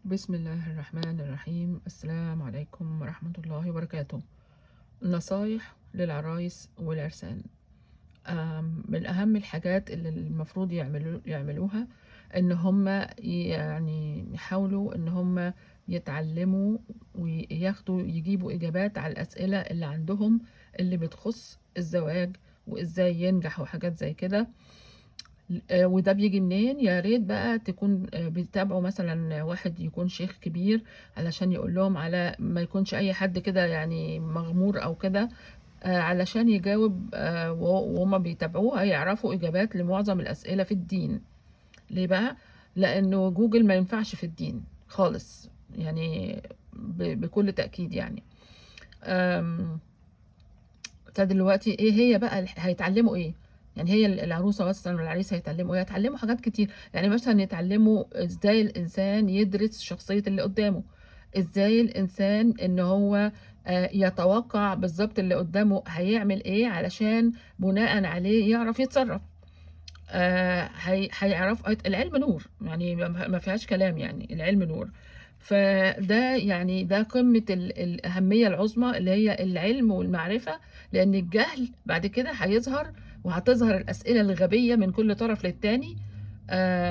بسم الله الرحمن الرحيم. السلام عليكم ورحمة الله وبركاته. نصايح للعرايس والعرسان. من أهم الحاجات اللي المفروض يعملوها إن هم يعني يحاولوا إن هم يتعلموا وياخدوا يجيبوا إجابات على الأسئلة اللي عندهم اللي بتخص الزواج وإزاي ينجح وحاجات زي كده. وده بيجي منين؟ يا ريت بقى تكون بيتابعوا مثلا واحد يكون شيخ كبير علشان يقول لهم، على ما يكونش اي حد كده يعني مغمور او كده، علشان يجاوب، وهما بيتابعوه هيعرفوا اجابات لمعظم الاسئله في الدين. ليه بقى؟ لانه جوجل ما ينفعش في الدين خالص، يعني بكل تاكيد يعني. آم، فدلوقتي ايه هي بقى هيتعلموا ايه؟ يعني هي العروسه مثلا والعريس هيتعلموا ايه؟ هيتعلموا حاجات كتير. يعني مثلا يتعلموا ازاي الانسان يدرس شخصيه اللي قدامه، ازاي الانسان ان هو يتوقع بالظبط اللي قدامه هيعمل ايه علشان بناء عليه يعرف يتصرف. هيعرف العلم نور، يعني ما فيهاش كلام، يعني العلم نور. فده يعني ده قمة الأهمية العظمى اللي هي العلم والمعرفة، لأن الجهل بعد كده هيظهر، وهتظهر الأسئلة الغبية من كل طرف للتاني.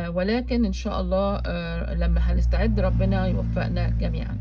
ولكن إن شاء الله لما هنستعد ربنا يوفقنا جميعا.